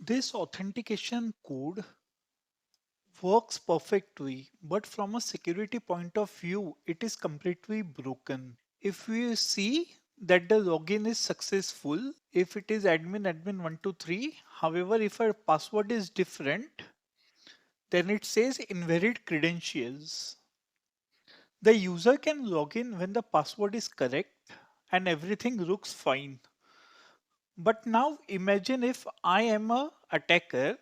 This authentication code works perfectly, but from a security point of view, it is completely broken. If we see that the login is successful, if it is admin123, however, if our password is different, then it says invalid credentials. The user can log in when the password is correct and everything looks fine. But now imagine if I am a attacker.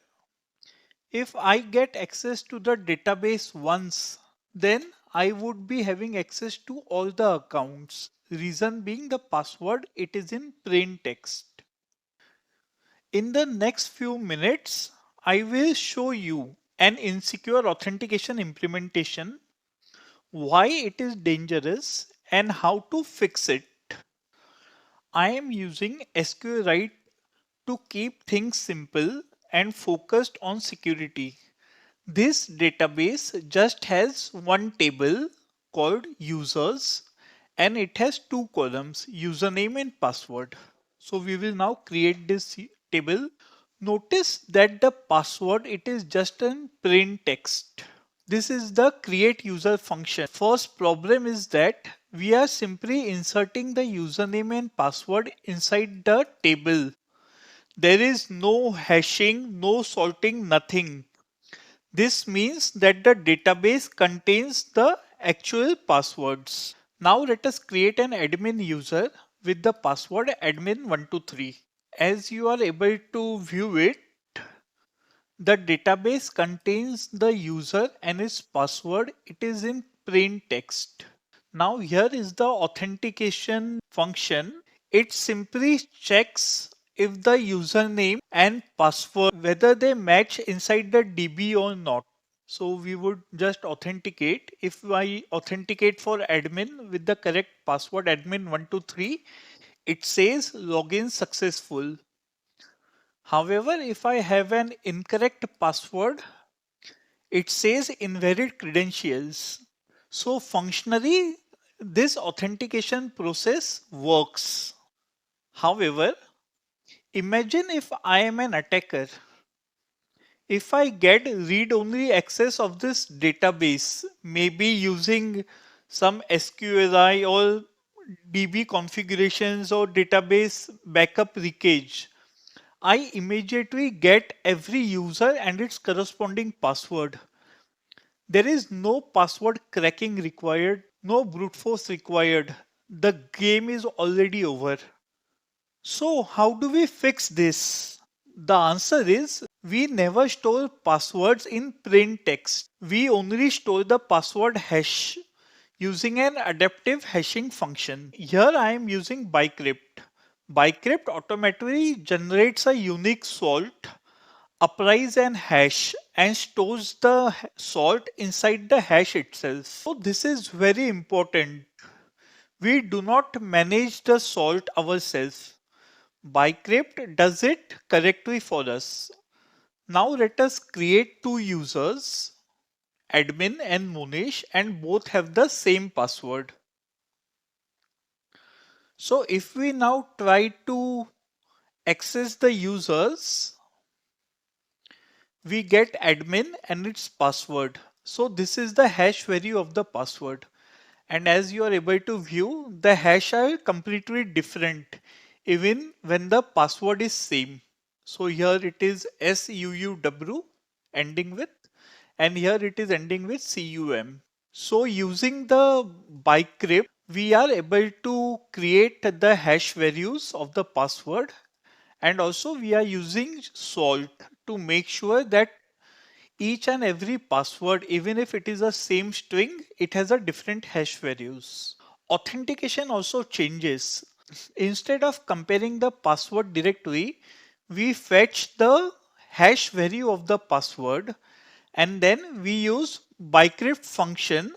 If I get access to the database once, then I would be having access to all the accounts. Reason being the password, it is in plain text. In the next few minutes, I will show you an insecure authentication implementation, why it is dangerous and how to fix it. I am using SQLite to keep things simple and focused on security. This database just has one table called users and it has two columns, username and password. So we will now create this table. Notice that the password, it is just in plain text. This is the create user function. First problem is that we are simply inserting the username and password inside the table. There is no hashing, no sorting, nothing. This means that the database contains the actual passwords. Now let us create an admin user with the password admin123. As you are able to view it, the database contains the user and his password. It is in plain text. Now here is the authentication function. It simply checks if the username and password whether they match inside the DB or not. So we would just authenticate. If I authenticate for admin with the correct password admin123, it says login successful. However, if I have an incorrect password, it says invalid credentials. So functionally, this authentication process works. However, imagine if I am an attacker. If I get read-only access of this database, maybe using some SQLite or DB configurations or database backup leakage, I immediately get every user and its corresponding password. There is no password cracking required, no brute force required. The game is already over. So how do we fix this? The answer is we never store passwords in plain text. We only store the password hash using an adaptive hashing function. Here I am using bcrypt. Bcrypt automatically generates a unique salt, applies an hash and stores the salt inside the hash itself. So this is very important. We do not manage the salt ourselves. Bcrypt does it correctly for us. Now let us create two users, admin and Munish, and both have the same password. So if we now try to access the users, we get admin and its password. So this is the hash value of the password. And as you are able to view, the hash are completely different even when the password is same. So here it is SUUW ending with, and here it is ending with CUM. So using the bcrypt, we are able to create the hash values of the password, and also we are using salt to make sure that each and every password, even if it is the same string, it has a different hash values. Authentication also changes. Instead of comparing the password directly, we fetch the hash value of the password and then we use bcrypt function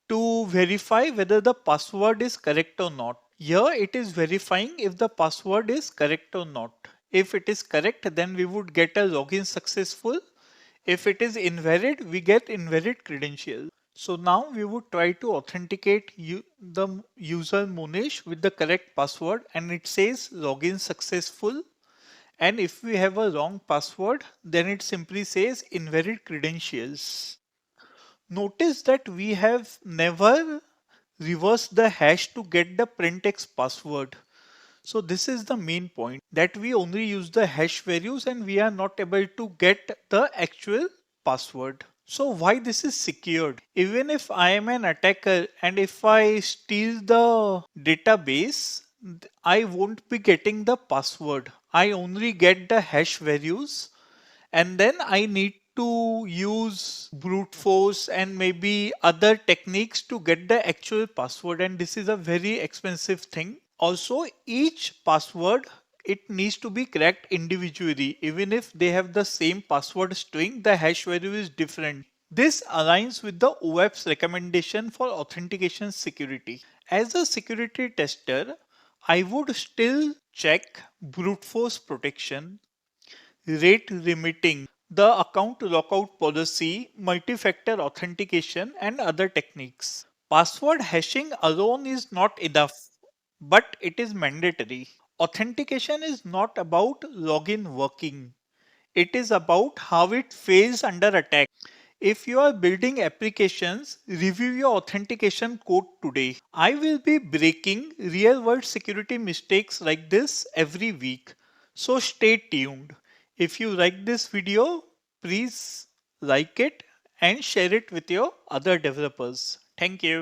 to verify whether the password is correct or not. Here it is verifying if the password is correct or not. If it is correct, then we would get a login successful. If it is invalid, we get invalid credentials. So now we would try to authenticate the user Munish with the correct password and it says login successful And if we have a wrong password, then it simply says invalid credentials. Notice that we have never reversed the hash to get the plaintext password. So this is the main point, that we only use the hash values and we are not able to get the actual password. So why this is secured? Even if I am an attacker and if I steal the database, I won't be getting the password. I only get the hash values, and then I need to use brute force and maybe other techniques to get the actual password, and this is a very expensive thing. Also, each password, it needs to be cracked individually. Even if they have the same password string, the hash value is different. This aligns with the OWASP recommendation for authentication security. As a security tester, I would still check brute force protection, rate limiting, the account lockout policy, multi-factor authentication, and other techniques. Password hashing alone is not enough, but it is mandatory. Authentication is not about login working. It is about how it fails under attack. If you are building applications, review your authentication code today. I will be breaking real world security mistakes like this every week. So stay tuned. If you like this video, please like it and share it with your other developers. Thank you.